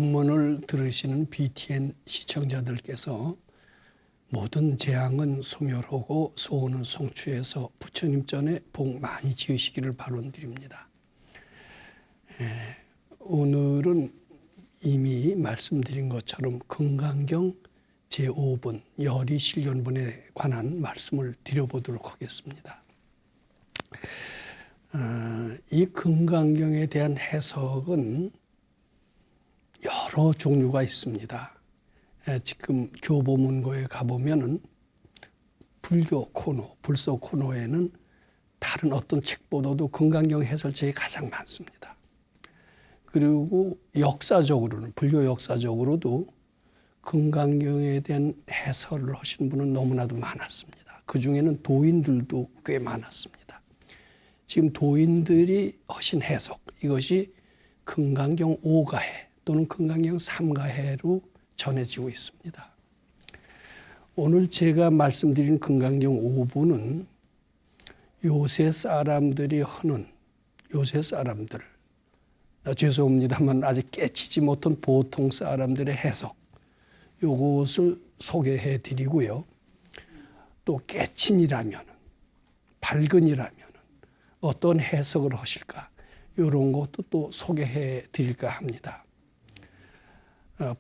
본문을 들으시는 BTN 시청자들께서 모든 재앙은 소멸하고 소원은 성취해서 부처님 전에 복 많이 지으시기를 바라드립니다. 오늘은 이미 말씀드린 것처럼 금강경 제5분 열의실견본에 관한 말씀을 드려보도록 하겠습니다. 이 금강경에 대한 해석은 여러 종류가 있습니다. 지금 교보문고에 가보면은 불교 코너, 불서 코너에는 다른 어떤 책보다도 금강경 해설책이 가장 많습니다. 그리고 역사적으로는, 불교 역사적으로도 금강경에 대한 해설을 하신 분은 너무나도 많았습니다. 그 중에는 도인들도 꽤 많았습니다. 지금 도인들이 하신 해석, 이것이 금강경 5가해 또는 금강경 3가해로 전해지고 있습니다. 오늘 제가 말씀드린 금강경 5부는 요새 사람들이 하는, 요새 사람들, 죄송합니다만 아직 깨치지 못한 보통 사람들의 해석, 요것을 소개해 드리고요. 또 깨친이라면, 발근이라면 어떤 해석을 하실까, 이런 것도 또 소개해 드릴까 합니다.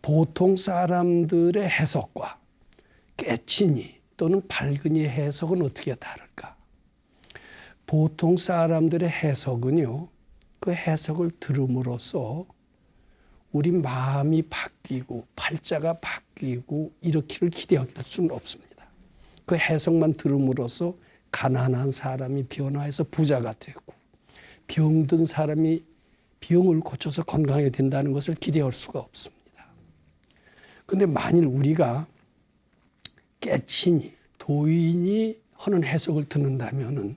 보통 사람들의 해석과 깨친이 또는 발근이의 해석은 어떻게 다를까? 보통 사람들의 해석은요, 그 해석을 들음으로써 우리 마음이 바뀌고 팔자가 바뀌고 이렇기를 기대할 수는 없습니다. 그 해석만 들음으로써 가난한 사람이 변화해서 부자가 되고 병든 사람이 병을 고쳐서 건강하게 된다는 것을 기대할 수가 없습니다. 그런데 만일 우리가 깨친이, 도인이 하는 해석을 듣는다면은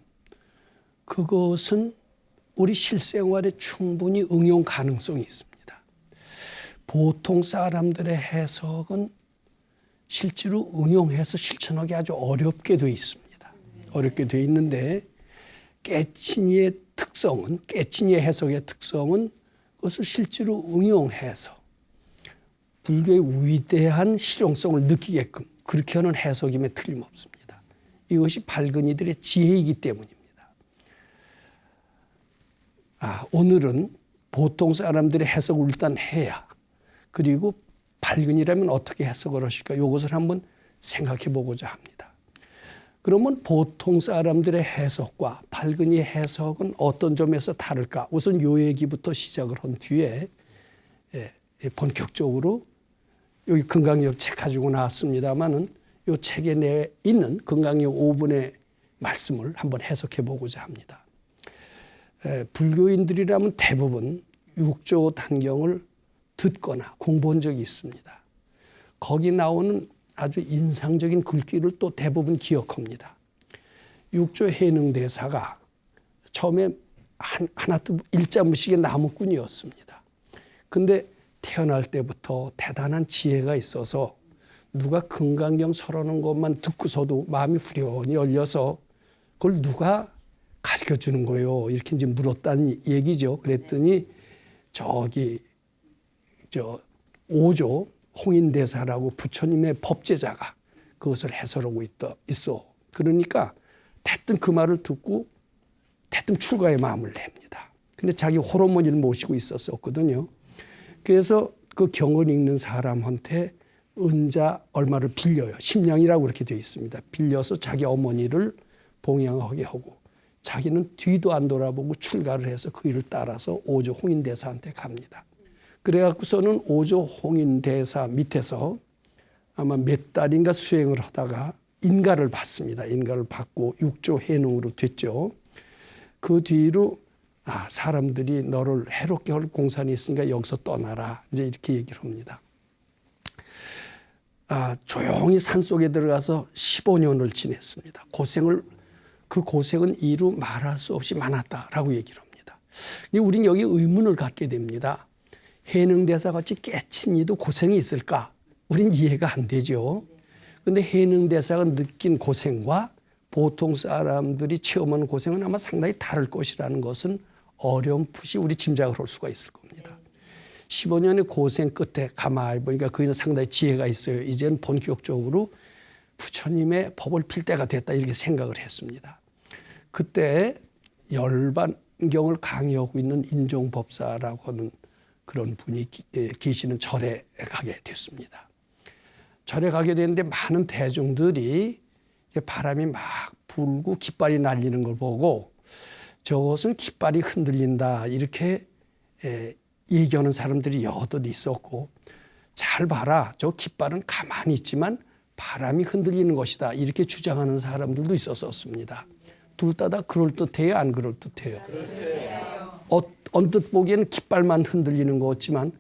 그것은 우리 실생활에 충분히 응용 가능성이 있습니다. 보통 사람들의 해석은 실제로 응용해서 실천하기 아주 어렵게 되어 있습니다. 어렵게 되어 있는데 깨친이의 특성은, 깨친이의 해석의 특성은 그것을 실제로 응용해서 불교의 위대한 실용성을 느끼게끔 그렇게 하는 해석임에 틀림없습니다. 이것이 발근이들의 지혜이기 때문입니다. 오늘은 보통 사람들의 해석을 일단 해야, 그리고 발근이라면 어떻게 해석을 하실까, 이것을 한번 생각해 보고자 합니다. 그러면 보통 사람들의 해석과 발근이의 해석은 어떤 점에서 다를까? 우선 요 얘기부터 시작을 한 뒤에 본격적으로 여기 금강경 책 가지고 나왔습니다만은 이 책에 내 있는 금강경 5분의 말씀을 한번 해석해 보고자 합니다. 불교인들이라면 대부분 6조 단경을 듣거나 공부한 적이 있습니다. 거기 나오는 아주 인상적인 글귀를 또 대부분 기억합니다. 6조 해능대사가 처음에 하나도 일자무식의 나무꾼이었습니다. 근데 태어날 때부터 대단한 지혜가 있어서 누가 금강경 설하는 것만 듣고서도 마음이 후련히 열려서 그걸 누가 가르쳐 주는 거예요. 이렇게 이제 물었다는 얘기죠. 그랬더니 저기 5조 홍인대사라고 부처님의 법제자가 그것을 해설하고 있어. 그러니까 대뜸 그 말을 듣고 대뜸 출가의 마음을 냅니다. 근데 자기 홀어머니를 모시고 있었거든요. 그래서 그 경을 읽는 사람한테 은자 얼마를 빌려요. 심량이라고 그렇게 되어 있습니다. 빌려서 자기 어머니를 봉양하게 하고 자기는 뒤도 안 돌아보고 출가를 해서 그 일을 따라서 5조 홍인대사한테 갑니다. 그래갖고서는 5조 홍인대사 밑에서 아마 몇 달인가 수행을 하다가 인가를 받습니다. 인가를 받고 6조 해능으로 됐죠. 그 뒤로 사람들이 너를 해롭게 할 공산이 있으니까 여기서 떠나라. 이제 이렇게 얘기를 합니다. 조용히 산속에 들어가서 15년을 지냈습니다. 그 고생은 이루 말할 수 없이 많았다라고 얘기를 합니다. 우리는 여기 의문을 갖게 됩니다. 해능대사같이 깨친이도 고생이 있을까? 우린 이해가 안 되죠. 그런데 해능대사가 느낀 고생과 보통 사람들이 체험하는 고생은 아마 상당히 다를 것이라는 것은 어렴풋이 우리 짐작을 할 수가 있을 겁니다. 15년의 고생 끝에 가만히 보니까 그이는 상당히 지혜가 있어요. 이제는 본격적으로 부처님의 법을 필 때가 됐다 이렇게 생각을 했습니다. 그때 열반경을 강의하고 있는 인종법사라고 하는 그런 분이 계시는 절에 가게 됐습니다. 절에 가게 됐는데 많은 대중들이 바람이 막 불고 깃발이 날리는 걸 보고 저것은 깃발이 흔들린다 이렇게 얘기하는 사람들이 여럿 있었고, 잘 봐라 저 깃발은 가만히 있지만 바람이 흔들리는 것이다 이렇게 주장하는 사람들도 있었습니다. 둘 다 그럴듯해요, 안 그럴듯해요? 언뜻 보기에는 깃발만 흔들리는 것 같지만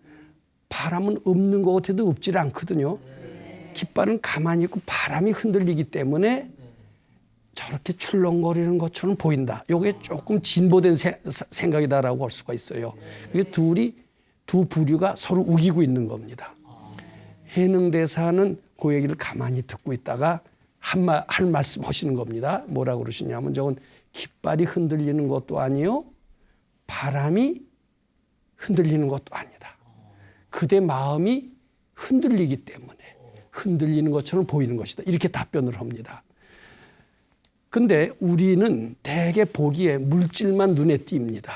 바람은 없는 것 같아도 없질 않거든요. 깃발은 가만히 있고 바람이 흔들리기 때문에 저렇게 출렁거리는 것처럼 보인다. 이게 조금 진보된 생각이다라고 할 수가 있어요. 그게 두 부류가 서로 우기고 있는 겁니다. 해능대사는 그 얘기를 가만히 듣고 있다가 할 말씀 하시는 겁니다. 뭐라고 그러시냐면 저건 깃발이 흔들리는 것도 아니요 바람이 흔들리는 것도 아니다. 그대 마음이 흔들리기 때문에 흔들리는 것처럼 보이는 것이다. 이렇게 답변을 합니다. 근데 우리는 대개 보기에 물질만 눈에 띕니다.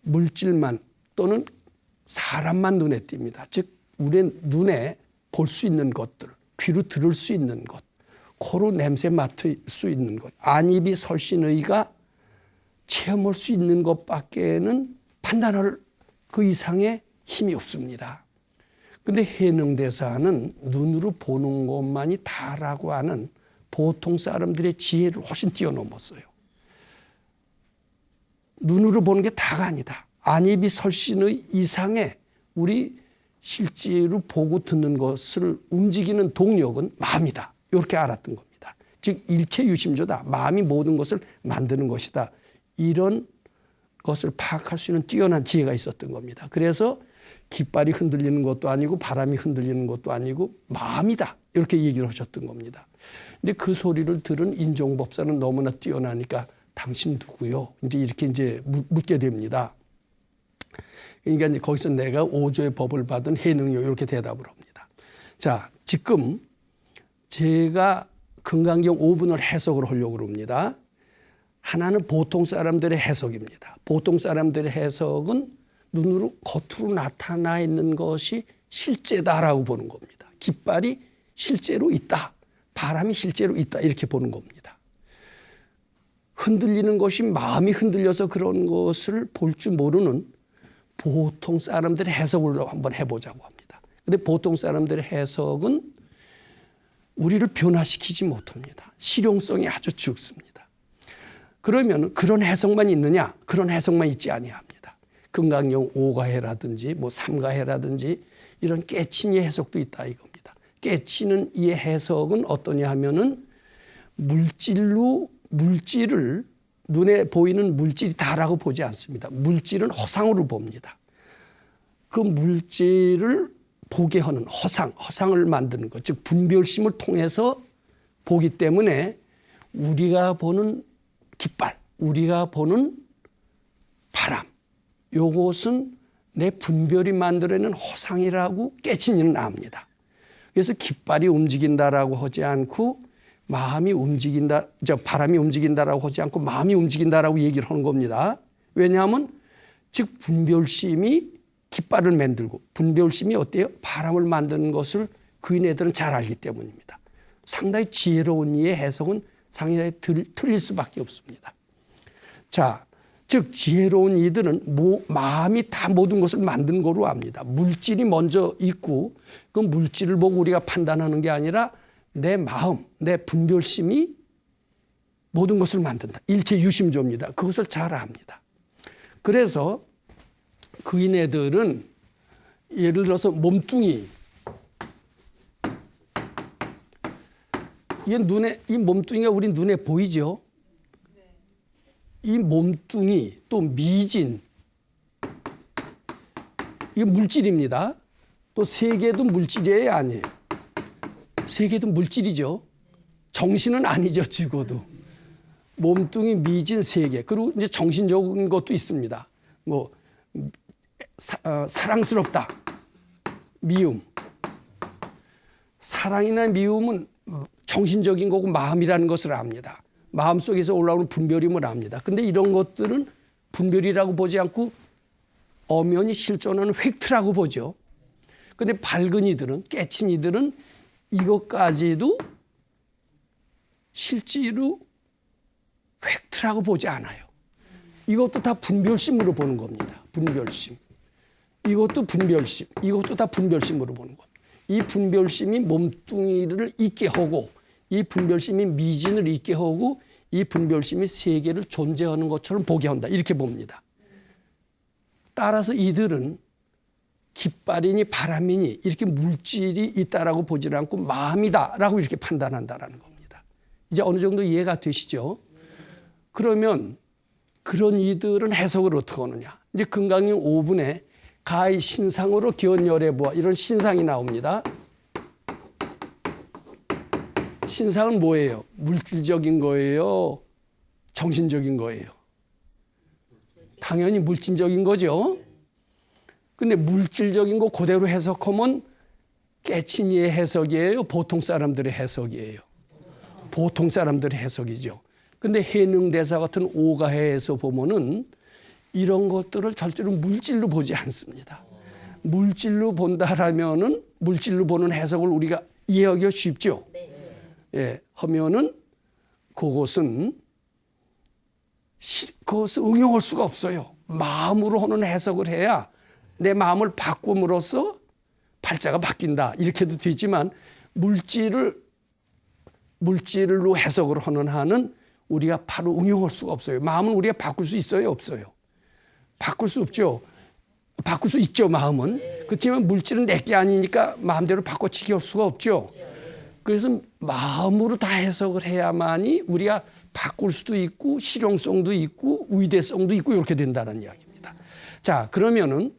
물질만 또는 사람만 눈에 띕니다. 즉 우리의 눈에 볼 수 있는 것들, 귀로 들을 수 있는 것, 코로 냄새 맡을 수 있는 것, 안입이 설신의가 체험할 수 있는 것밖에는 판단할 그 이상의 힘이 없습니다. 근데 해능대사는 눈으로 보는 것만이 다라고 하는 보통 사람들의 지혜를 훨씬 뛰어넘었어요. 눈으로 보는 게 다가 아니다. 안입이 설신의 이상의 우리 실제로 보고 듣는 것을 움직이는 동력은 마음이다. 이렇게 알았던 겁니다. 즉 일체유심조다. 마음이 모든 것을 만드는 것이다. 이런 것을 파악할 수 있는 뛰어난 지혜가 있었던 겁니다. 그래서 깃발이 흔들리는 것도 아니고 바람이 흔들리는 것도 아니고 마음이다. 이렇게 얘기를 하셨던 겁니다. 근데 그 소리를 들은 인종법사는 너무나 뛰어나니까 당신 누구요? 이제 묻게 됩니다. 그러니까 이제 거기서 내가 5조의 법을 받은 해능요 이렇게 대답을 합니다. 자, 지금 제가 금강경 5분을 해석을 하려고 합니다. 하나는 보통 사람들의 해석입니다. 보통 사람들의 해석은 눈으로 겉으로 나타나 있는 것이 실제다라고 보는 겁니다. 깃발이 실제로 있다. 바람이 실제로 있다. 이렇게 보는 겁니다. 흔들리는 것이 마음이 흔들려서 그런 것을 볼 줄 모르는 보통 사람들의 해석을 한번 해보자고 합니다. 그런데 보통 사람들의 해석은 우리를 변화시키지 못합니다. 실용성이 아주 적습니다. 그러면 그런 해석만 있느냐? 그런 해석만 있지 아니합니다. 금강경 5가해라든지 뭐 3가해라든지 이런 깨치니 해석도 있다 이겁니다. 깨치는 이 해석은 어떠냐 하면은 물질을 눈에 보이는 물질이 다라고 보지 않습니다. 물질은 허상으로 봅니다. 그 물질을 보게 하는 허상을 만드는 것, 즉 분별심을 통해서 보기 때문에 우리가 보는 깃발, 우리가 보는 바람, 요것은 내 분별이 만들어내는 허상이라고 깨치니는 압니다. 그래서 깃발이 움직인다라고 하지 않고 마음이 움직인다, 바람이 움직인다라고 하지 않고 마음이 움직인다라고 얘기를 하는 겁니다. 왜냐하면 즉 분별심이 깃발을 만들고 분별심이 어때요? 바람을 만드는 것을 그인애들은 잘 알기 때문입니다. 상당히 지혜로운 이의 해석은 상당히 틀릴 수밖에 없습니다. 자, 즉 지혜로운 이들은 마음이 다 모든 것을 만든 거로 압니다. 물질이 먼저 있고 그 물질을 보고 우리가 판단하는 게 아니라 내 마음, 내 분별심이 모든 것을 만든다. 일체유심조입니다. 그것을 잘 압니다. 그래서 그인애들은 예를 들어서 몸뚱이, 이 몸뚱이가 우리 눈에 보이죠? 이 몸뚱이 또 미진, 이게 물질입니다. 또 세계도 물질이에요, 아니에요? 세계도 물질이죠. 정신은 아니죠, 적어도. 몸뚱이, 미진, 세계. 그리고 이제 정신적인 것도 있습니다. 뭐 사랑스럽다. 미움. 사랑이나 미움은 정신적인 거고 마음이라는 것을 압니다. 마음속에서 올라오는 분별임을 압니다. 근데 이런 것들은 분별이라고 보지 않고 엄연히 실존하는 팩트라고 보죠. 근데 밝은 이들은, 깨친 이들은 이것까지도 실제로 팩트라고 보지 않아요. 이것도 다 분별심으로 보는 겁니다. 분별심. 이것도 분별심. 이것도 다 분별심으로 보는 겁니다. 이 분별심이 몸뚱이를 있게 하고, 이 분별심이 미진을 있게 하고, 이 분별심이 세계를 존재하는 것처럼 보게 한다. 이렇게 봅니다. 따라서 이들은 깃발이니 바람이니 이렇게 물질이 있다라고 보지 않고 마음이다라고 이렇게 판단한다라는 겁니다. 이제 어느 정도 이해가 되시죠? 그러면 그런 이들은 해석을 어떻게 하느냐. 이제 금강경 5분에 가히 신상으로 기원열애 보아 이런 신상이 나옵니다. 신상은 뭐예요? 물질적인 거예요? 정신적인 거예요? 당연히 물질적인 거죠. 근데 물질적인 거 그대로 해석하면 깨친이의 해석이에요? 보통 사람들의 해석이에요? 보통 사람들의 해석이죠. 근데 해능대사 같은 오가해에서 보면은 이런 것들을 절대로 물질로 보지 않습니다. 물질로 본다라면은 물질로 보는 해석을 우리가 이해하기가 쉽죠. 예, 하면은 그것은 그것을 응용할 수가 없어요. 마음으로 하는 해석을 해야 내 마음을 바꿈으로써 팔자가 바뀐다. 이렇게도 되지만 물질로 해석을 하는 한은 우리가 바로 응용할 수가 없어요. 마음은 우리가 바꿀 수 있어요? 없어요? 바꿀 수 없죠. 바꿀 수 있죠, 마음은. 그렇지만 물질은 내게 아니니까 마음대로 바꿔치기 할 수가 없죠. 그래서 마음으로 다 해석을 해야만이 우리가 바꿀 수도 있고 실용성도 있고 의대성도 있고 이렇게 된다는 이야기입니다. 자, 그러면은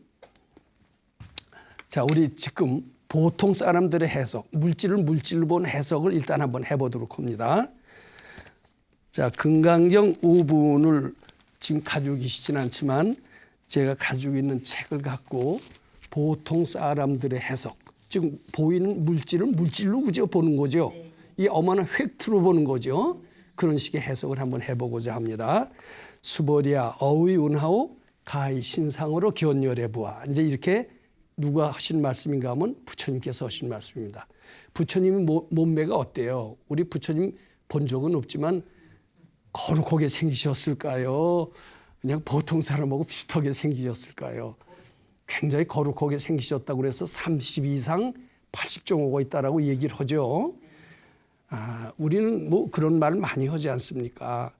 우리 지금 보통 사람들의 해석, 물질을 물질로 본 해석을 일단 한번 해보도록 합니다. 자, 금강경 5분을 지금 가지고 계시진 않지만 제가 가지고 있는 책을 갖고 보통 사람들의 해석, 지금 보이는 물질을 물질로 그저 보는 거죠. 이 어마어마한 팩트로 보는 거죠. 그런 식의 해석을 한번 해보고자 합니다. 수보리아 어의 운하오 가히 신상으로 기원열애 부하. 이제 이렇게 누가 하신 말씀인가 하면 부처님께서 하신 말씀입니다. 부처님 몸매가 어때요? 우리 부처님 본 적은 없지만 거룩하게 생기셨을까요? 그냥 보통 사람하고 비슷하게 생기셨을까요? 굉장히 거룩하게 생기셨다고 그래서 30 이상 80종호가 있다라고 얘기를 하죠. 우리는 뭐 그런 말 많이 하지 않습니까?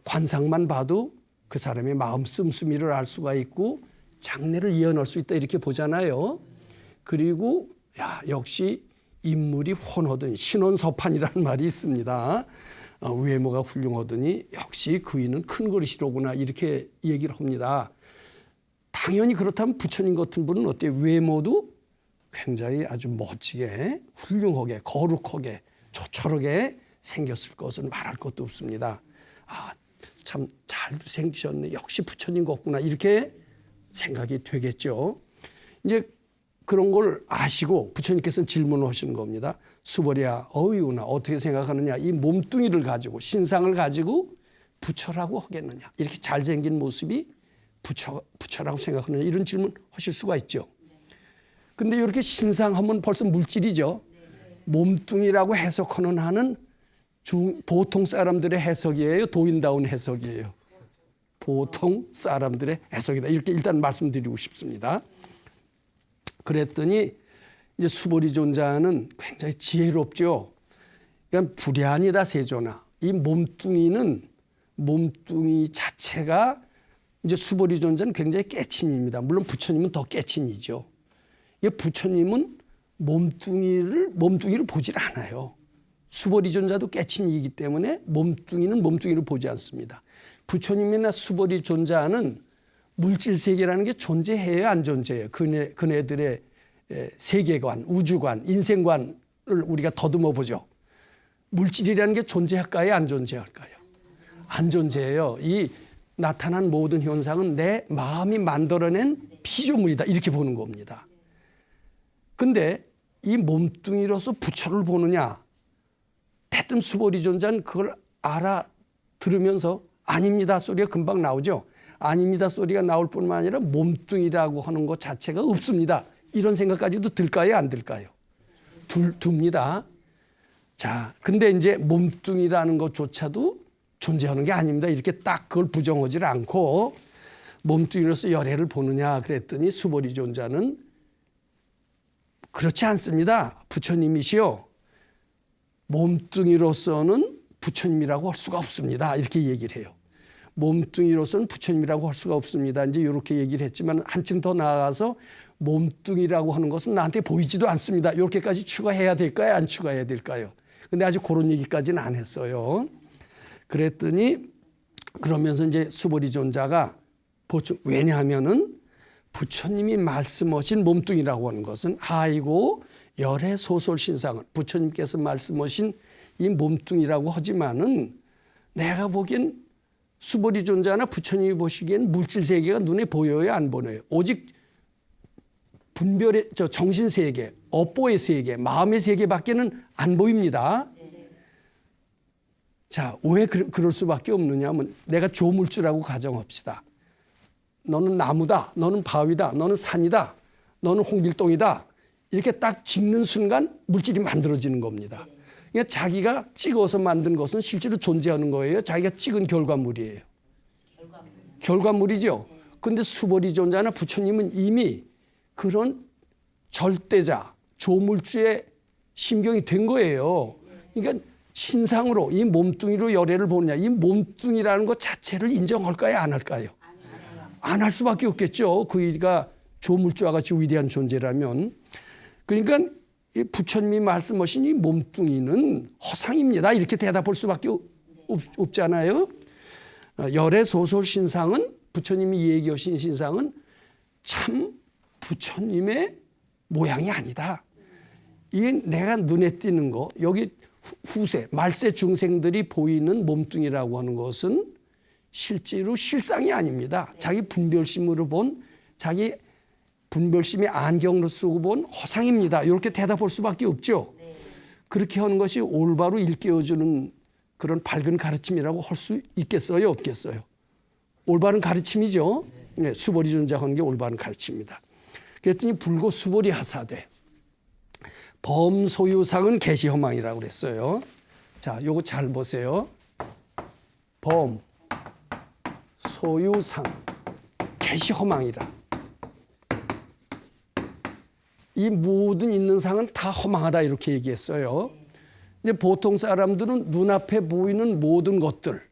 관상만 봐도 그 사람의 마음 씀씀이를 알 수가 있고 장래를 예언할 수 있다 이렇게 보잖아요. 그리고 역시 인물이 훤하더니 신원서판이라는 말이 있습니다. 외모가 훌륭하더니 역시 그이는 큰 그릇이로구나 이렇게 얘기를 합니다. 당연히 그렇다면 부처님 같은 분은 어때요? 외모도 굉장히 아주 멋지게 훌륭하게 거룩하게 조촐하게 생겼을 것은 말할 것도 없습니다. 참 잘도 생기셨네. 역시 부처님 같구나. 이렇게 생각이 되겠죠. 이제 그런 걸 아시고 부처님께서는 질문을 하시는 겁니다. 수보리아 어이우나 어떻게 생각하느냐. 이 몸뚱이를 가지고 신상을 가지고 부처라고 하겠느냐. 이렇게 잘생긴 모습이 부처라고 생각하느냐. 이런 질문 하실 수가 있죠. 근데 이렇게 신상하면 벌써 물질이죠. 몸뚱이라고 해석하는 한은 보통 사람들의 해석이에요? 도인다운 해석이에요? 보통 사람들의 해석이다. 이렇게 일단 말씀드리고 싶습니다. 그랬더니 이제 수보리 존자는 굉장히 지혜롭죠. 그러니까 불야니다 세조나. 이 몸뚱이 자체가 이제 수보리 존자는 굉장히 깨친입니다. 물론 부처님은 더 깨친이죠. 부처님은 몸뚱이를 보질 않아요. 수보리 존자도 깨친이기 때문에 몸뚱이는 몸뚱이를 보지 않습니다. 부처님이나 수보리 존자는 물질 세계라는 게 존재해요, 안 존재해요? 그네들의 세계관, 우주관, 인생관을 우리가 더듬어 보죠. 물질이라는 게 존재할까요, 안 존재할까요? 안 존재해요. 이 나타난 모든 현상은 내 마음이 만들어낸 피조물이다 이렇게 보는 겁니다. 근데 이 몸뚱이로서 부처를 보느냐? 대뜸 수보리존자는 그걸 알아들으면서 아닙니다 소리가 금방 나오죠. 아닙니다 소리가 나올 뿐만 아니라 몸뚱이라고 하는 것 자체가 없습니다. 이런 생각까지도 들까요? 안 들까요? 둡니다. 자, 근데 이제 몸뚱이라는 것조차도 존재하는 게 아닙니다. 이렇게 딱 그걸 부정하지 않고 몸뚱이로서 열애를 보느냐 그랬더니 수보리존자는 그렇지 않습니다. 부처님이시요. 몸뚱이로서는 부처님이라고 할 수가 없습니다. 이렇게 얘기를 해요. 몸뚱이로서는 부처님이라고 할 수가 없습니다. 이제 이렇게 얘기를 했지만 한층 더 나아가서 몸뚱이라고 하는 것은 나한테 보이지도 않습니다. 이렇게까지 추가해야 될까요? 안 추가해야 될까요? 근데 아직 그런 얘기까지는 안 했어요. 그랬더니 그러면서 이제 수보리존자가 왜냐하면은 부처님이 말씀하신 몸뚱이라고 하는 것은 아이고 열애 소솔 신상은 부처님께서 말씀하신 이 몸뚱이라고 하지만은 내가 보기엔 수보리존자나 부처님이 보시기엔 물질 세계가 눈에 보여요, 안 보여요? 오직 분별의 정신 세계, 업보의 세계, 마음의 세계밖에는 안 보입니다. 자, 왜 그럴 수밖에 없느냐 하면 내가 조물주라고 가정합시다. 너는 나무다, 너는 바위다, 너는 산이다, 너는 홍길동이다. 이렇게 딱 찍는 순간 물질이 만들어지는 겁니다. 그러니까 자기가 찍어서 만든 것은 실제로 존재하는 거예요. 자기가 찍은 결과물이에요. 결과물이죠. 그런데 수보리존자나 부처님은 이미 그런 절대자, 조물주의 심경이 된 거예요. 그러니까 신상으로 이 몸뚱이로 열애를 보느냐, 이 몸뚱이라는 것 자체를 인정할까요, 안 할까요? 안 할 수밖에 없겠죠. 그이가 조물주와 같이 위대한 존재라면. 그러니까 이 부처님이 말씀하신 이 몸뚱이는 허상입니다. 이렇게 대답할 수밖에 없잖아요. 열애 소솔 신상은 부처님이 얘기하신 신상은 참 부처님의 모양이 아니다. 이게 내가 눈에 띄는 거, 여기 후세, 말세 중생들이 보이는 몸뚱이라고 하는 것은 실제로 실상이 아닙니다. 자기 분별심으로 본, 자기 분별심의 안경으로 쓰고 본 허상입니다. 이렇게 대답할 수밖에 없죠. 그렇게 하는 것이 올바로 일깨워주는 그런 밝은 가르침이라고 할 수 있겠어요, 없겠어요? 올바른 가르침이죠. 네, 수보리존자 하는 게 올바른 가르침입니다. 그랬더니 불고 수보리 하사되 범소유상은 계시허망이라고 그랬어요. 자, 요거 잘 보세요. 범, 소유상, 계시허망이라. 이 모든 있는 상은 다 허망하다 이렇게 얘기했어요. 이제 보통 사람들은 눈앞에 보이는 모든 것들,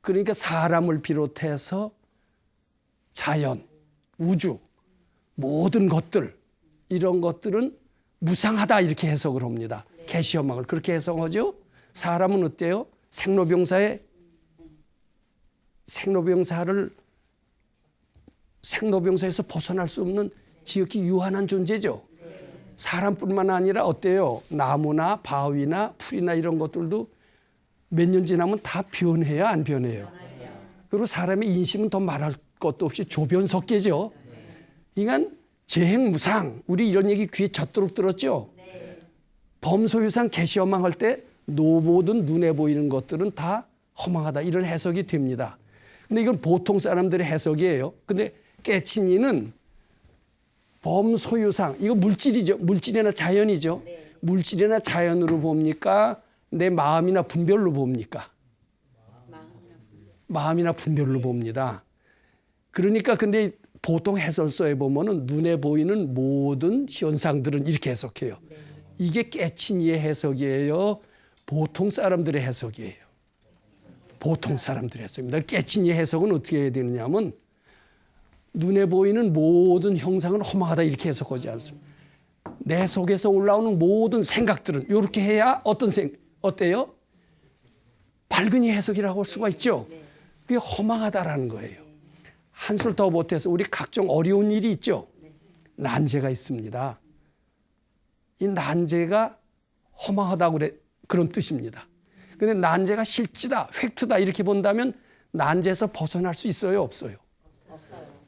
그러니까 사람을 비롯해서 자연, 우주, 모든 것들, 이런 것들은 무상하다 이렇게 해석을 합니다. 계시허망을 그렇게 해석하죠. 사람은 어때요? 생로병사에서 벗어날 수 없는 지극히 유한한 존재죠. 사람뿐만 아니라 어때요? 나무나 바위나 풀이나 이런 것들도 몇 년 지나면 다 변해요, 안 변해요? 그리고 사람의 인심은 더 말할 것도 없이 조변석계죠. 그러니까 재행무상, 우리 이런 얘기 귀에 젖도록 들었죠. 범소유상 계시허망 할 때 모든 눈에 보이는 것들은 다 허망하다 이런 해석이 됩니다. 근데 이건 보통 사람들의 해석이에요. 근데 깨친이는 범소유상, 이거 물질이죠. 물질이나 자연이죠. 물질이나 자연으로 봅니까? 내 마음이나 분별로 봅니까? 마음이나 분별로 봅니다. 그러니까 근데 보통 해설서에 보면은 눈에 보이는 모든 현상들은 이렇게 해석해요. 이게 깨친이의 해석이에요. 보통 사람들의 해석이에요. 보통 사람들의 해석입니다. 깨친이의 해석은 어떻게 해야 되느냐 하면 눈에 보이는 모든 형상은 허망하다 이렇게 해석하지 않습니다. 내 속에서 올라오는 모든 생각들은 이렇게 해야 어때요? 밝은이 해석이라고 할 수가 있죠. 그게 허망하다라는 거예요. 한술 더 보태서 우리 각종 어려운 일이 있죠. 난제가 있습니다. 이 난제가 허망하다고 그런 뜻입니다. 그런데 난제가 실지다, 팩트다 이렇게 본다면 난제에서 벗어날 수 있어요, 없어요?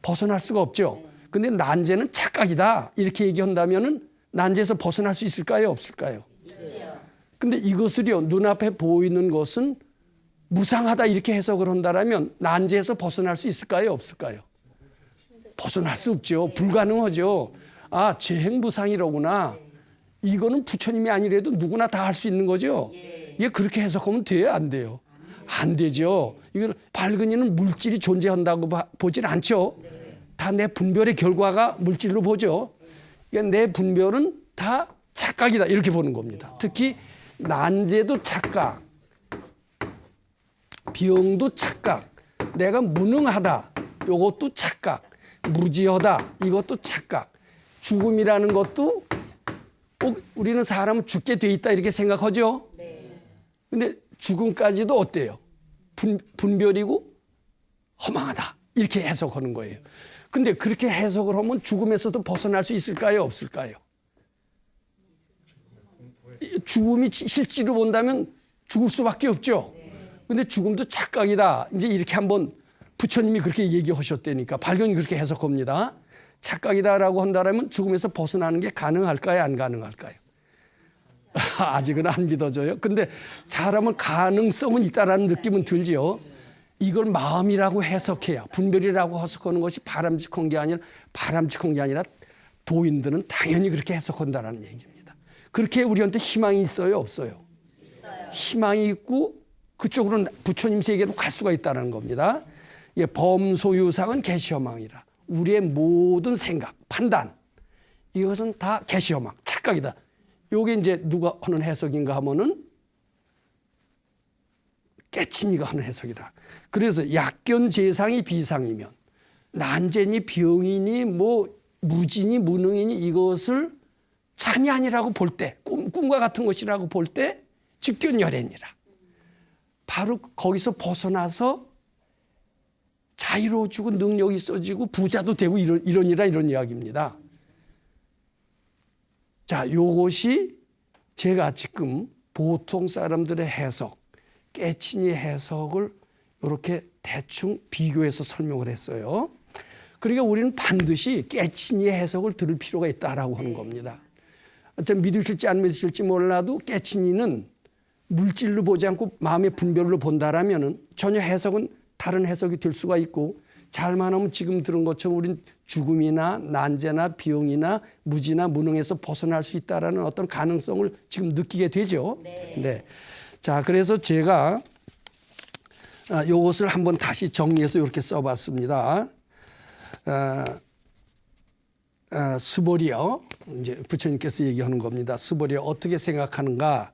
벗어날 수가 없죠. 근데 난제는 착각이다. 이렇게 얘기한다면은 난제에서 벗어날 수 있을까요? 없을까요? 근데 이것을요, 눈앞에 보이는 것은 무상하다 이렇게 해석을 한다라면 난제에서 벗어날 수 있을까요? 없을까요? 벗어날 수 없죠. 불가능하죠. 아, 재행무상이로구나. 이거는 부처님이 아니래도 누구나 다 할 수 있는 거죠. 이게 그렇게 해석하면 돼요? 안 돼요? 안 되죠. 이걸 발근이는 물질이 존재한다고 보진 않죠. 다 내 분별의 결과가 물질로 보죠. 그러니까 내 분별은 다 착각이다 이렇게 보는 겁니다. 특히 난제도 착각, 병도 착각, 내가 무능하다 이것도 착각, 무지하다 이것도 착각, 죽음이라는 것도 꼭 우리는 사람은 죽게 돼 있다 이렇게 생각하죠. 근데 죽음까지도 어때요? 분별이고 허망하다 이렇게 해석하는 거예요. 근데 그렇게 해석을 하면 죽음에서도 벗어날 수 있을까요? 없을까요? 죽음이 실제로 본다면 죽을 수밖에 없죠. 근데 죽음도 착각이다. 이제 이렇게 한번 부처님이 그렇게 얘기하셨다니까 발견이 그렇게 해석합니다. 착각이다라고 한다면 죽음에서 벗어나는 게 가능할까요? 안 가능할까요? 아직은 안 믿어져요. 근데 잘하면 가능성은 있다라는 느낌은 들지요. 이걸 마음이라고 해석해야 분별이라고 해석하는 것이 바람직한 게 아니라 도인들은 당연히 그렇게 해석한다라는 얘기입니다. 그렇게 우리한테 희망이 있어요? 없어요? 희망이 있고 그쪽으로 부처님 세계로 갈 수가 있다는 겁니다. 예, 범소유상은 계시허망이라. 우리의 모든 생각, 판단 이것은 다 계시허망, 착각이다. 요게 이제 누가 하는 해석인가 하면은 깨친이가 하는 해석이다. 그래서 약견재상이 비상이면 난제니 병이니 뭐 무지니 무능이니 이것을 참이 아니라고 볼 때, 꿈과 같은 것이라고 볼 때 직견열애니라. 바로 거기서 벗어나서 자유로워지고 능력이 있어지고 부자도 되고 이런 이야기입니다. 자, 요것이 제가 지금 보통 사람들의 해석, 깨친이 해석을 이렇게 대충 비교해서 설명을 했어요. 그러니까 우리는 반드시 깨친이 해석을 들을 필요가 있다라고 하는 겁니다. 믿으실지 안 믿으실지 몰라도 깨친이는 물질로 보지 않고 마음의 분별로 본다라면은 전혀 해석은 다른 해석이 될 수가 있고 잘만 하면 지금 들은 것처럼 우린 죽음이나 난제나 병이나 무지나 무능에서 벗어날 수 있다라는 어떤 가능성을 지금 느끼게 되죠. 네. 자, 그래서 제가 이것을 한번 다시 정리해서 이렇게 써봤습니다. 수보리어, 이제 부처님께서 얘기하는 겁니다. 수보리어 어떻게 생각하는가?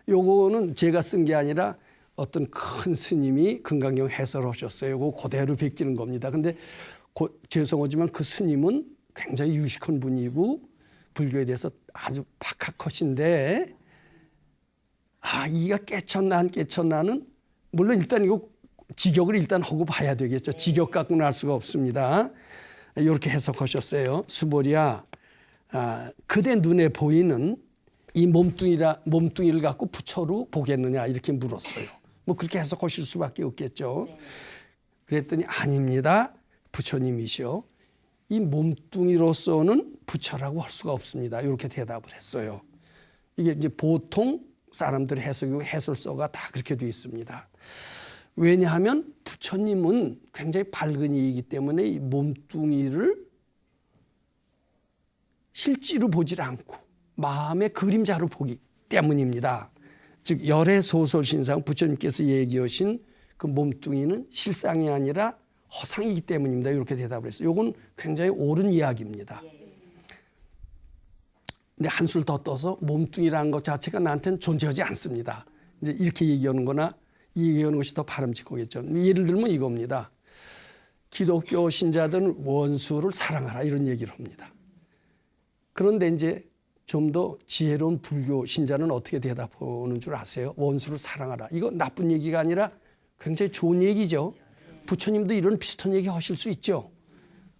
요거는 제가 쓴 게 아니라 어떤 큰 스님이 금강경 해설을 하셨어요. 이거 그대로 베끼는 겁니다. 근데 죄송하지만 그 스님은 굉장히 유식한 분이고 불교에 대해서 아주 박학하신데 이가 깨쳤나 안 깨쳤나는 물론 일단 이거 직역을 일단 하고 봐야 되겠죠. 직역 갖고는 알 수가 없습니다. 이렇게 해석하셨어요. 수보리야, 그대 눈에 보이는 이 몸뚱이를 갖고 부처로 보겠느냐 이렇게 물었어요. 뭐 그렇게 해석하실 수밖에 없겠죠. 그랬더니 아닙니다. 부처님이시오. 이 몸뚱이로서는 부처라고 할 수가 없습니다. 이렇게 대답을 했어요. 이게 이제 보통 사람들의 해석이고 해설서가 다 그렇게 되어 있습니다. 왜냐하면 부처님은 굉장히 밝은 이이기 때문에 이 몸뚱이를 실제로 보질 않고 마음의 그림자로 보기 때문입니다. 즉 열애소설신상 부처님께서 얘기하신 그 몸뚱이는 실상이 아니라 허상이기 때문입니다. 이렇게 대답을 했어요. 이건 굉장히 옳은 이야기입니다. 근데 한술 더 떠서 몸뚱이라는 것 자체가 나한테는 존재하지 않습니다. 이제 이렇게 얘기하는 거나 얘기하는 것이 더 바람직하겠죠. 예를 들면 이겁니다. 기독교 신자들은 원수를 사랑하라 이런 얘기를 합니다. 그런데 이제 좀 더 지혜로운 불교 신자는 어떻게 대답하는 줄 아세요? 원수를 사랑하라. 이거 나쁜 얘기가 아니라 굉장히 좋은 얘기죠. 부처님도 이런 비슷한 얘기 하실 수 있죠.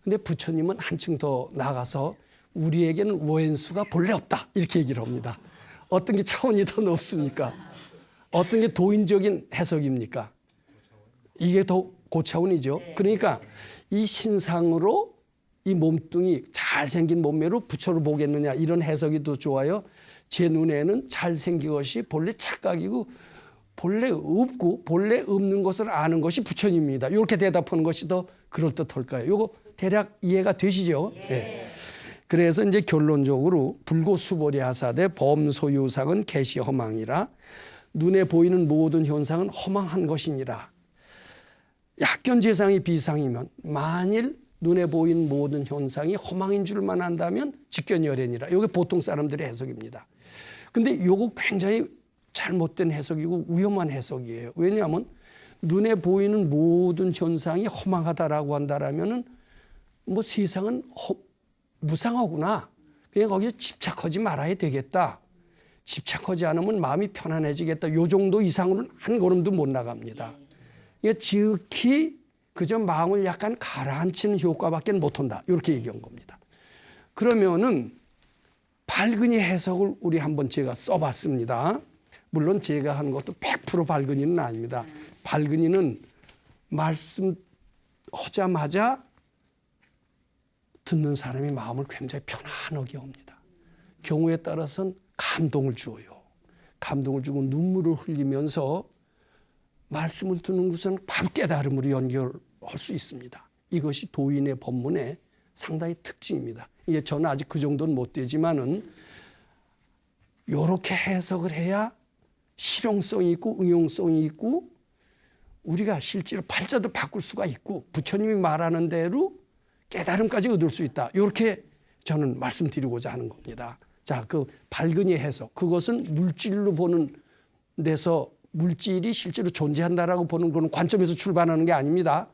근데 부처님은 한층 더 나가서 우리에게는 원수가 본래 없다 이렇게 얘기를 합니다. 어떤 게 차원이 더 높습니까? 어떤 게 도인적인 해석입니까? 이게 더 고차원이죠. 그러니까 이 신상으로 이 몸뚱이 잘생긴 몸매로 부처를 보겠느냐 이런 해석이 더 좋아요. 제 눈에는 잘생긴 것이 본래 착각이고 본래 없고 본래 없는 것을 아는 것이 부처님입니다. 이렇게 대답하는 것이 더 그럴듯할까요? 이거 대략 이해가 되시죠? 네. 그래서 이제 결론적으로 불고수보리 하사대 범소유상은 개시허망이라 눈에 보이는 모든 현상은 허망한 것이니라. 약견재상이 비상이면 만일 눈에 보이는 모든 현상이 허망인 줄만 안다면 직견열애니라. 이게 보통 사람들의 해석입니다. 근데 이거 굉장히 잘못된 해석이고 위험한 해석이에요. 왜냐하면 눈에 보이는 모든 현상이 허망하다라고 한다라면은 뭐 세상은 무상하구나. 그냥 거기서 집착하지 말아야 되겠다. 집착하지 않으면 마음이 편안해지겠다. 요 정도 이상으로는 한 걸음도 못 나갑니다. 이게 지극히 그저 마음을 약간 가라앉히는 효과밖에 못한다. 이렇게 얘기한 겁니다. 그러면은 발근이 해석을 우리 한번 제가 써봤습니다. 물론 제가 한 것도 100% 발근이는 아닙니다. 발근이는 말씀하자마자 듣는 사람의 마음을 굉장히 편안하게 합니다. 경우에 따라서는 감동을 주어요. 감동을 주고 눈물을 흘리면서 말씀을 듣는 것은 바로 깨달음으로 연결할 수 있습니다. 이것이 도인의 법문의 상당히 특징입니다. 이게 저는 아직 그 정도는 못 되지만은 이렇게 해석을 해야 실용성이 있고 응용성이 있고 우리가 실제로 팔자도 바꿀 수가 있고 부처님이 말하는 대로 깨달음까지 얻을 수 있다. 이렇게 저는 말씀드리고자 하는 겁니다. 자, 그 발근의 해석. 그것은 물질로 보는 데서 물질이 실제로 존재한다라고 보는 그런 관점에서 출발하는 게 아닙니다.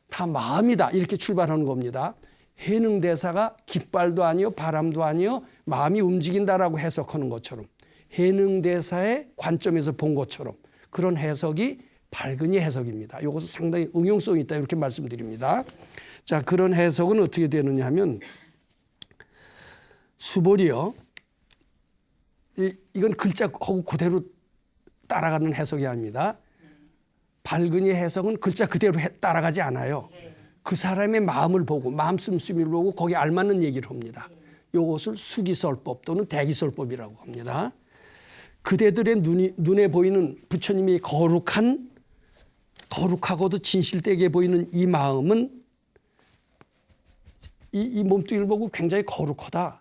다 마음이다. 이렇게 출발하는 겁니다. 해능대사가 깃발도 아니요 바람도 아니요 마음이 움직인다라고 해석하는 것처럼 해능대사의 관점에서 본 것처럼 그런 해석이 발근의 해석입니다. 이것은 상당히 응용성이 있다 이렇게 말씀드립니다. 자, 그런 해석은 어떻게 되느냐 하면 수보리요. 이건 글자하고 그대로 따라가는 해석이 아닙니다. 발근의 해석은 글자 그대로 따라가지 않아요. 그 사람의 마음을 보고 마음 씀씀이를 보고 거기에 알맞는 얘기를 합니다. 이것을 수기설법 또는 대기설법이라고 합니다. 그대들의 눈에 보이는 부처님이 거룩하고도 진실되게 보이는 이 마음은 이 몸뚱이를 보고 굉장히 거룩하다,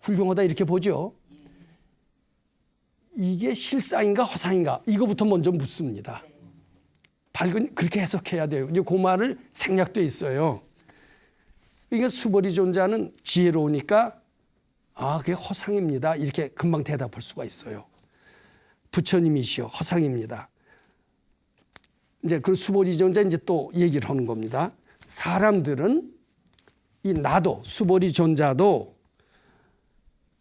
훌륭하다 이렇게 보죠. 이게 실상인가 허상인가 이거부터 먼저 묻습니다. 발근 그렇게 해석해야 돼요. 이제 그 말을 생략돼 있어요. 그러니까 수보리 존자는 지혜로우니까 그게 허상입니다. 이렇게 금방 대답할 수가 있어요. 부처님이시여 허상입니다. 이제 그 수보리 존자 이제 또 얘기를 하는 겁니다. 사람들은 이 나도 수보리 존자도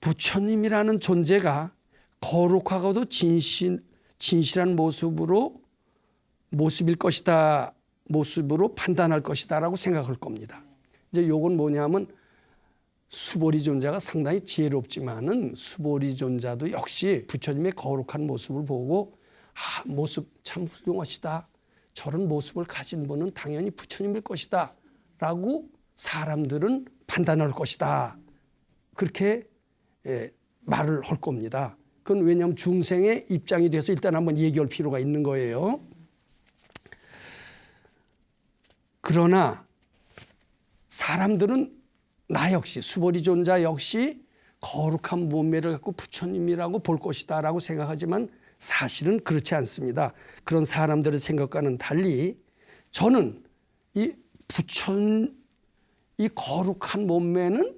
부처님이라는 존재가 거룩하고도 진실한 모습일 것이다, 모습으로 판단할 것이다라고 생각할 겁니다. 이제 요건 뭐냐면 수보리 존자가 상당히 지혜롭지만은 수보리 존자도 역시 부처님의 거룩한 모습을 보고 모습 참 훌륭하시다. 저런 모습을 가진 분은 당연히 부처님일 것이다라고 사람들은 판단할 것이다. 그렇게 말을 할 겁니다. 그건 왜냐하면 중생의 입장이 돼서 일단 한번 얘기할 필요가 있는 거예요. 그러나 사람들은 나 역시 수보리 존자 역시 거룩한 몸매를 갖고 부처님이라고 볼 것이다 라고 생각하지만 사실은 그렇지 않습니다. 그런 사람들의 생각과는 달리 저는 이 거룩한 몸매는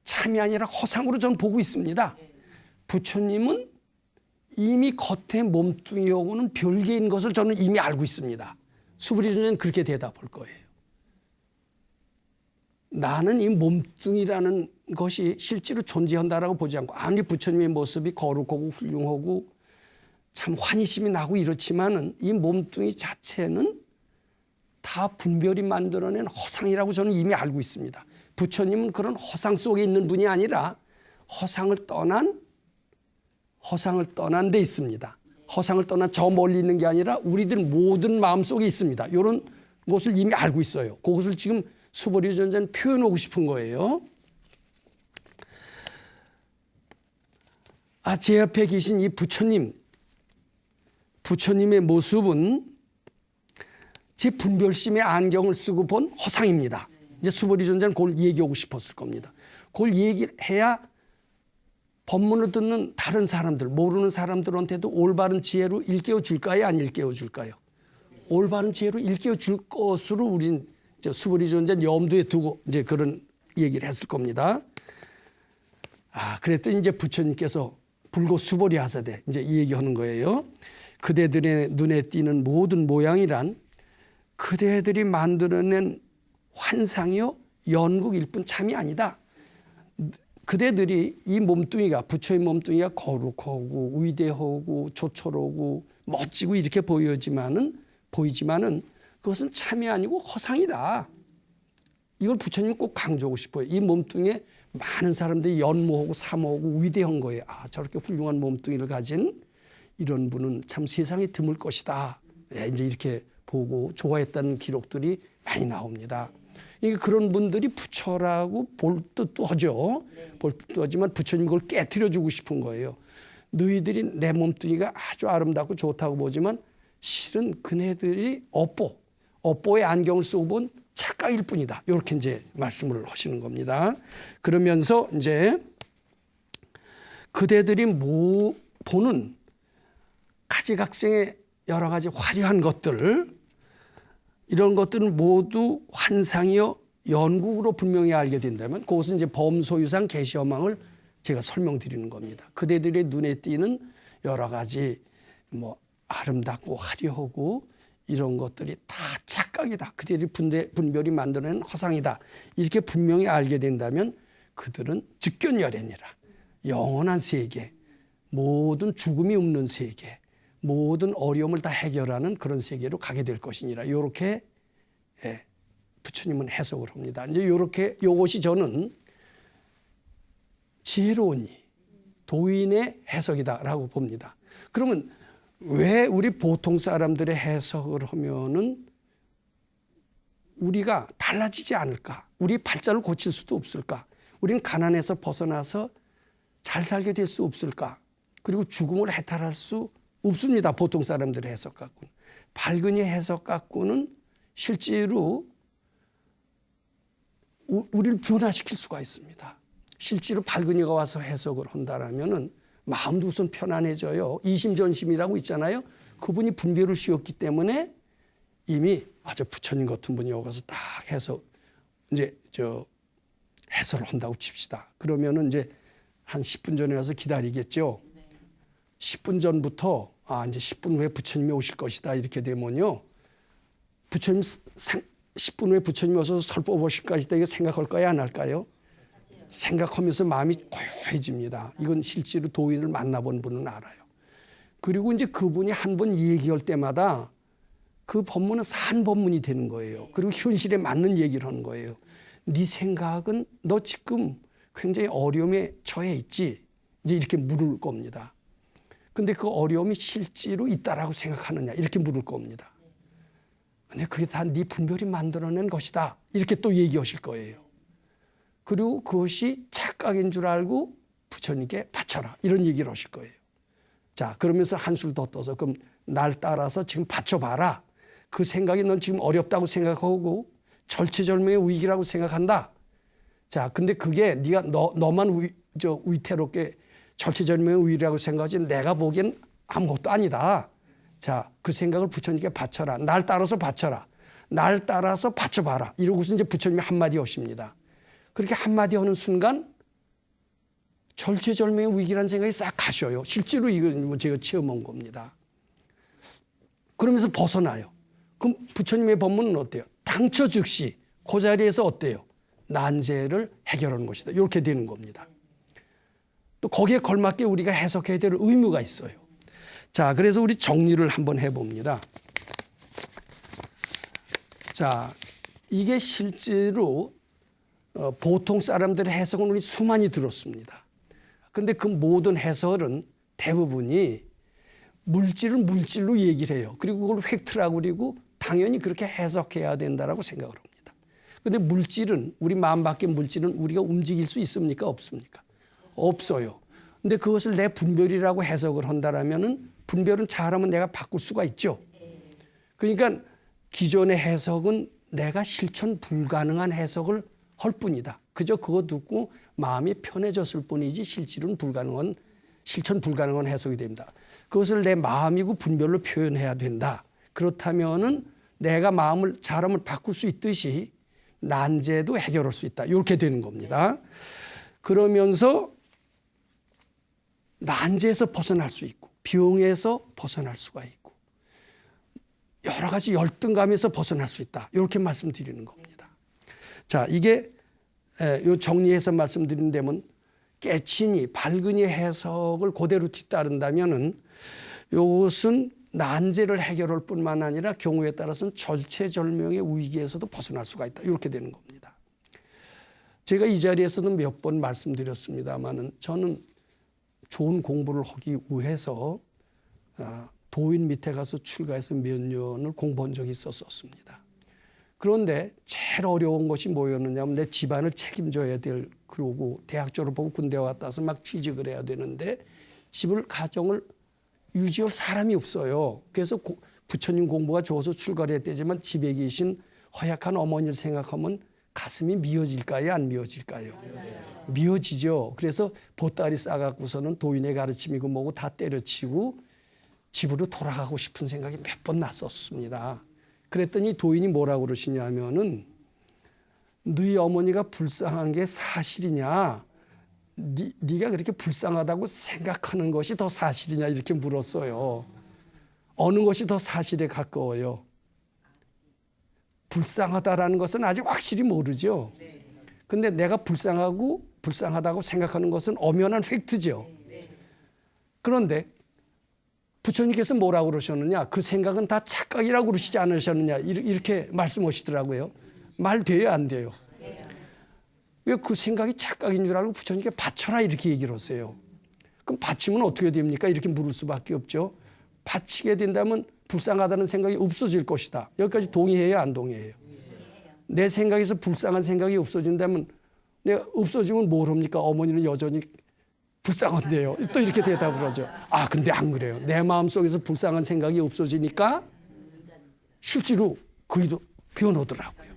참이 아니라 허상으로 저는 보고 있습니다. 부처님은 이미 겉의 몸뚱이하고는 별개인 것을 저는 이미 알고 있습니다. 수보리 존자는 그렇게 대답할 거예요. 나는 이 몸뚱이라는 것이 실제로 존재한다라고 보지 않고 아무리 부처님의 모습이 거룩하고 훌륭하고 참 환희심이 나고 이렇지만은 이 몸뚱이 자체는 다 분별이 만들어낸 허상이라고 저는 이미 알고 있습니다. 부처님은 그런 허상 속에 있는 분이 아니라 허상을 떠난 데 있습니다. 허상을 떠난 저 멀리 있는 게 아니라 우리들 모든 마음속에 있습니다. 이런 것을 이미 알고 있어요. 그것을 지금 수보리 존재는 표현하고 싶은 거예요. 제 옆에 계신 이 부처님의 모습은 제 분별심의 안경을 쓰고 본 허상입니다. 이제 수보리 존재는 그걸 얘기하고 싶었을 겁니다. 그걸 얘기해야 법문을 듣는 다른 사람들, 모르는 사람들한테도 올바른 지혜로 일깨워 줄까요? 안 일깨워 줄까요? 올바른 지혜로 일깨워 줄 것으로 우린 수보리 존재는 염두에 두고 이제 그런 얘기를 했을 겁니다. 그랬더니 이제 부처님께서 불고 수보리 하사대 이제 이 얘기하는 거예요. 그대들의 눈에 띄는 모든 모양이란 그대들이 만들어낸 환상이요 연극일 뿐 참이 아니다. 그대들이 이 몸뚱이가 부처의 몸뚱이가 거룩하고 위대하고 조촐하고 멋지고 이렇게 보이지만은 그것은 참이 아니고 허상이다. 이걸 부처님이 꼭 강조하고 싶어요. 이 몸뚱이에 많은 사람들이 연모하고 사모하고 위대한 거예요. 저렇게 훌륭한 몸뚱이를 가진 이런 분은 참 세상에 드물 것이다. 이제 이렇게 보고 좋아했다는 기록들이 많이 나옵니다. 그런 분들이 부처라고 볼 뜻도 하죠. 볼 뜻도 하지만 부처님 그걸 깨트려주고 싶은 거예요. 너희들이 내 몸뚱이가 아주 아름답고 좋다고 보지만 실은 그네들이 업보의 안경을 쓰고 본 착각일 뿐이다. 이렇게 이제 말씀을 하시는 겁니다. 그러면서 이제 그대들이 보는 가지각색의 여러 가지 화려한 것들, 이런 것들은 모두 환상이요 연극으로 분명히 알게 된다면 그것은 이제 범소유상 계시허망을 제가 설명드리는 겁니다. 그대들의 눈에 띄는 여러 가지 아름답고 화려하고 이런 것들이 다 착각이다. 그들이 분별이 만들어낸 허상이다. 이렇게 분명히 알게 된다면 그들은 즉견열애니라. 영원한 세계, 모든 죽음이 없는 세계, 모든 어려움을 다 해결하는 그런 세계로 가게 될 것이니라. 이렇게 부처님은 해석을 합니다. 이제 이렇게 이것이 저는 지혜로운 도인의 해석이다라고 봅니다. 그러면 왜 우리 보통 사람들의 해석을 하면은 우리가 달라지지 않을까? 우리 발자를 고칠 수도 없을까? 우리는 가난에서 벗어나서 잘 살게 될 수 없을까? 그리고 죽음을 해탈할 수 없습니다. 보통 사람들의 해석 갖고는. 발근의 해석 갖고는 실제로 우리를 변화시킬 수가 있습니다. 실제로 발근이가 와서 해석을 한다라면은 마음도 우선 편안해져요. 이심전심이라고 있잖아요. 그분이 분별을 씌웠기 때문에 이미 부처님 같은 분이 오가서 딱 해서 이제 해설을 한다고 칩시다. 그러면은 이제 한 10분 전에 와서 기다리겠죠. 10분 전부터 이제 10분 후에 부처님이 오실 것이다 이렇게 되면요. 부처님 10분 후에 부처님이 오셔서 설법 오실 것이다 이거 생각할까요? 안 할까요? 생각하면서 마음이 고요해집니다. 이건 실제로 도인을 만나본 분은 알아요. 그리고 이제 그분이 한 번 얘기할 때마다 그 법문은 산 법문이 되는 거예요. 그리고 현실에 맞는 얘기를 하는 거예요. 네 생각은 너 지금 굉장히 어려움에 처해 있지? 이제 이렇게 물을 겁니다. 근데 그 어려움이 실제로 있다라고 생각하느냐? 이렇게 물을 겁니다. 근데 그게 다 네 분별이 만들어낸 것이다. 이렇게 또 얘기하실 거예요. 그리고 그것이 착각인 줄 알고 부처님께 바쳐라. 이런 얘기를 하실 거예요. 자, 그러면서 한술 더 떠서 그럼 날 따라서 지금 바쳐봐라. 그 생각이 넌 지금 어렵다고 생각하고 절체절명의 위기라고 생각한다. 자, 근데 그게 네가 너만 위태롭게 절체절명의 위기라고 생각하지 내가 보기엔 아무것도 아니다. 자, 그 생각을 부처님께 바쳐라. 날 따라서 바쳐라. 날 따라서 바쳐봐라. 이러고서 이제 부처님이 한마디 하십니다. 그렇게 한마디 하는 순간 절체절명의 위기라는 생각이 싹 가셔요. 실제로 이건 제가 체험한 겁니다. 그러면서 벗어나요. 그럼 부처님의 법문은 어때요? 당처 즉시 그 자리에서 어때요? 난제를 해결하는 것이다. 이렇게 되는 겁니다. 또 거기에 걸맞게 우리가 해석해야 될 의무가 있어요. 자, 그래서 우리 정리를 한번 해봅니다. 자, 이게 실제로 보통 사람들의 해석은 우리 수많이 들었습니다. 근데 그 모든 해설은 대부분이 물질을 물질로 얘기를 해요. 그리고 그걸 팩트라고 그리고 당연히 그렇게 해석해야 된다라고 생각을 합니다. 근데 물질은, 우리 마음 밖의 물질은 우리가 움직일 수 있습니까? 없습니까? 없어요. 근데 그것을 내 분별이라고 해석을 한다라면은 분별은 잘하면 내가 바꿀 수가 있죠. 그러니까 기존의 해석은 내가 실천 불가능한 해석을 할 뿐이다. 그저 그거 듣고 마음이 편해졌을 뿐이지 실천 불가능한 해석이 됩니다. 그것을 내 마음이고 분별로 표현해야 된다. 그렇다면은 내가 마음을 잘하면 바꿀 수 있듯이 난제도 해결할 수 있다. 이렇게 되는 겁니다. 그러면서 난제에서 벗어날 수 있고 병에서 벗어날 수가 있고 여러 가지 열등감에서 벗어날 수 있다. 이렇게 말씀드리는 겁니다. 자, 이게 요 정리해서 말씀드린다면 깨치니 발근이 해석을 그대로 뒤따른다면은 이것은 난제를 해결할 뿐만 아니라 경우에 따라서는 절체절명의 위기에서도 벗어날 수가 있다. 이렇게 되는 겁니다. 제가 이 자리에서도 몇 번 말씀드렸습니다만은 저는 좋은 공부를 하기 위해서 도인 밑에 가서 출가해서 몇 년을 공부한 적이 있었습니다. 그런데 제일 어려운 것이 뭐였느냐면 내 집안을 책임져야 될, 그러고 대학 졸업하고 군대 왔다 와서 막 취직을 해야 되는데 가정을 유지할 사람이 없어요. 그래서 부처님 공부가 좋아서 출가를 했대지만 집에 계신 허약한 어머니를 생각하면 가슴이 미어질까요? 안 미어질까요? 미어지죠. 그래서 보따리 싸갖고서는 도인의 가르침이고 뭐고 다 때려치고 집으로 돌아가고 싶은 생각이 몇 번 났었습니다. 그랬더니 도인이 뭐라고 그러시냐면은 너희 어머니가 불쌍한 게 사실이냐? 네가 그렇게 불쌍하다고 생각하는 것이 더 사실이냐? 이렇게 물었어요. 어느 것이 더 사실에 가까워요? 불쌍하다라는 것은 아직 확실히 모르죠. 근데 내가 불쌍하다고 생각하는 것은 엄연한 팩트죠. 그런데 부처님께서 뭐라고 그러셨느냐? 그 생각은 다 착각이라고 그러시지 않으셨느냐? 이렇게 말씀하시더라고요. 말 돼요, 안 돼요? 왜 그 생각이 착각인 줄 알고 부처님께 바쳐라 이렇게 얘기를 하세요. 그럼 바치면 어떻게 됩니까? 이렇게 물을 수밖에 없죠. 바치게 된다면 불쌍하다는 생각이 없어질 것이다. 여기까지 동의해요, 안 동의해요? 내 생각에서 불쌍한 생각이 없어진다면 내가 없어지면 뭘 합니까? 어머니는 여전히 불쌍한데요. 또 이렇게 대답을 하죠. 아, 근데 안 그래요. 내 마음속에서 불쌍한 생각이 없어지니까 실제로 그이도 변하더라고요.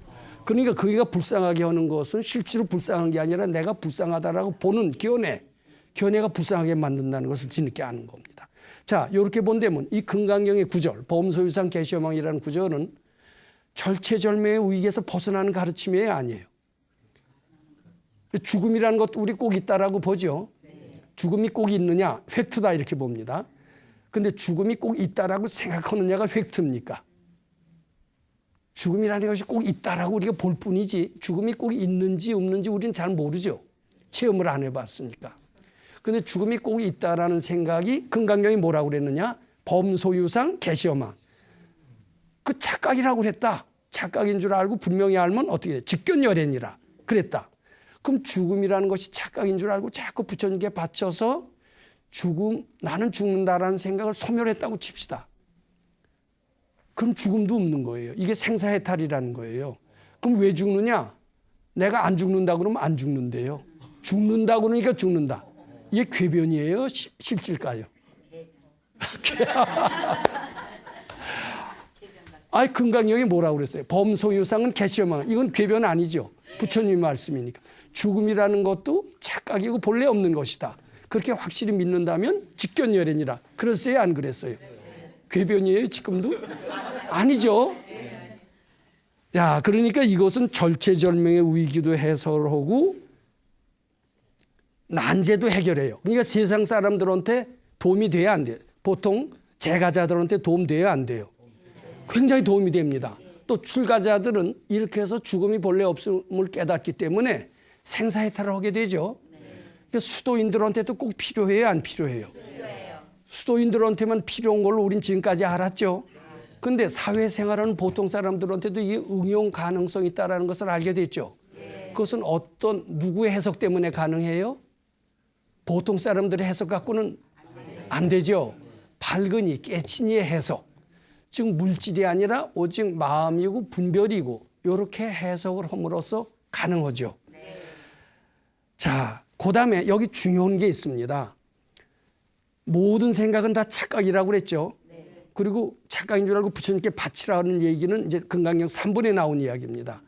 그러니까 그이가 불쌍하게 하는 것은 실제로 불쌍한 게 아니라 내가 불쌍하다라고 보는 견해가 불쌍하게 만든다는 것을 뒤늦게 아는 겁니다. 자, 이렇게 본다면 이 금강경의 구절, 범소유상 개시어망이라는 구절은 절체절명의 위기에서 벗어나는 가르침이에요, 아니에요? 죽음이라는 것도 우리 꼭 있다라고 보죠. 죽음이 꼭 있느냐? 팩트다 이렇게 봅니다. 근데 죽음이 꼭 있다라고 생각하느냐가 팩트입니까? 죽음이라는 것이 꼭 있다라고 우리가 볼 뿐이지 죽음이 꼭 있는지 없는지 우리는 잘 모르죠. 체험을 안 해봤으니까. 근데 죽음이 꼭 있다라는 생각이 금강경이 뭐라고 그랬느냐? 범소유상 개시어망. 그 착각이라고 그랬다. 착각인 줄 알고 분명히 알면 어떻게 돼? 직견열애니라 그랬다. 그럼 죽음이라는 것이 착각인 줄 알고 자꾸 부처님께 바쳐서 나는 죽는다라는 생각을 소멸했다고 칩시다. 그럼 죽음도 없는 거예요. 이게 생사해탈이라는 거예요. 그럼 왜 죽느냐? 내가 안 죽는다 그러면 안 죽는데요. 죽는다 그러니까 죽는다. 이게 궤변이에요? 실질까요? 아이, 금강경이 뭐라고 그랬어요? 범소유상은 개시어망. 이건 궤변 아니죠. 부처님 말씀이니까. 죽음이라는 것도 착각이고 본래 없는 것이다. 그렇게 확실히 믿는다면 직견열애니라. 그랬어요? 안 그랬어요? 궤변이에요? 지금도? 아니죠. 야, 그러니까 이것은 절체절명의 위기도 해설하고 난제도 해결해요. 그러니까 세상 사람들한테 도움이 돼야 안 돼요. 보통 재가자들한테 도움 돼야 안 돼요. 굉장히 도움이 됩니다. 또 출가자들은 이렇게 해서 죽음이 본래 없음을 깨닫기 때문에 생사해탈을 하게 되죠. 그러니까 수도인들한테도 꼭 필요해요, 안 필요해요? 수도인들한테만 필요한 걸로 우린 지금까지 알았죠. 근데 사회생활하는 보통 사람들한테도 이게 응용 가능성이 있다는 것을 알게 됐죠. 그것은 누구의 해석 때문에 가능해요? 보통 사람들의 해석 갖고는 안 되죠. 발근이, 깨친이의 해석. 즉 물질이 아니라 오직 마음이고 분별이고 이렇게 해석을 함으로써 가능하죠. 자, 그 다음에 여기 중요한 게 있습니다. 모든 생각은 다 착각이라고 그랬죠. 그리고 착각인 줄 알고 부처님께 바치라는 얘기는 이제 금강경 3번에 나온 이야기입니다.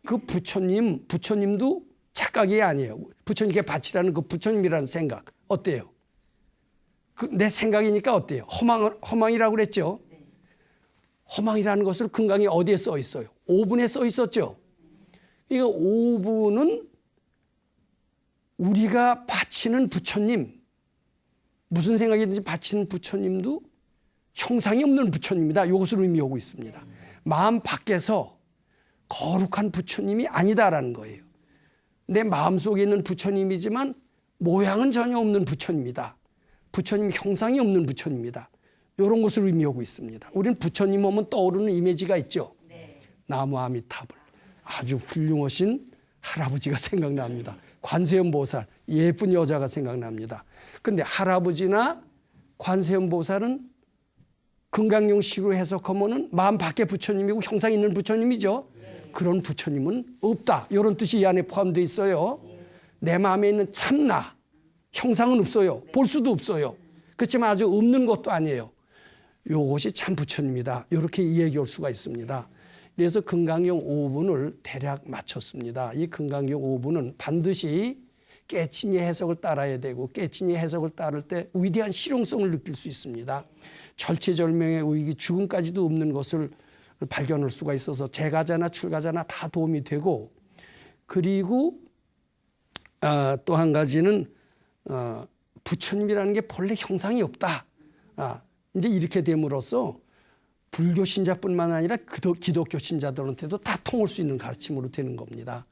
그 부처님도 착각이 아니에요. 부처님께 바치라는 그 부처님이라는 생각 어때요? 내 생각이니까 어때요? 허망이라고 그랬죠. 허망이라는 것을 금강에 어디에 써 있어요? 5분에 써 있었죠. 그러니까 5분은 우리가 바치는 부처님, 무슨 생각이든지 바치는 부처님도 형상이 없는 부처님이다. 이것을 의미하고 있습니다. 마음 밖에서 거룩한 부처님이 아니다라는 거예요. 내 마음속에 있는 부처님이지만 모양은 전혀 없는 부처님이다. 부처님 형상이 없는 부처님이다. 이런 것을 의미하고 있습니다. 우리는 부처님 하면 떠오르는 이미지가 있죠. 나무 아미타불, 아주 훌륭하신 할아버지가 생각납니다. 관세음보살, 예쁜 여자가 생각납니다. 그런데 할아버지나 관세음보살은 금강용식으로 해석하면은 마음 밖에 부처님이고 형상 있는 부처님이죠. 그런 부처님은 없다. 이런 뜻이 이 안에 포함되어 있어요. 내 마음에 있는 참나, 형상은 없어요. 볼 수도 없어요. 그렇지만 아주 없는 것도 아니에요. 이것이 참 부처님이다. 이렇게 이야기할 수가 있습니다. 그래서 금강경 5분을 대략 맞췄습니다. 이 금강경 5분은 반드시 깨친이 해석을 따라야 되고 깨친이 해석을 따를 때 위대한 실용성을 느낄 수 있습니다. 절체절명의 의익이 죽음까지도 없는 것을 발견할 수가 있어서 재가자나 출가자나 다 도움이 되고, 그리고 또 한 가지는 부처님이라는 게 본래 형상이 없다. 이제 이렇게 됨으로써 불교 신자뿐만 아니라 기독교 신자들한테도 다 통할 수 있는 가르침으로 되는 겁니다.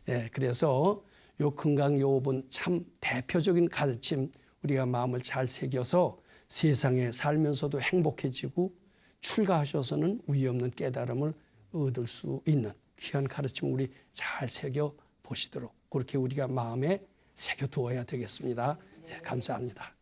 예, 그래서 요 금강요업은 참 대표적인 가르침, 우리가 마음을 잘 새겨서 세상에 살면서도 행복해지고 출가하셔서는 의의 없는 깨달음을 얻을 수 있는 귀한 가르침을 우리 잘 새겨 보시도록 그렇게 우리가 마음에 새겨 두어야 되겠습니다. 예, 감사합니다.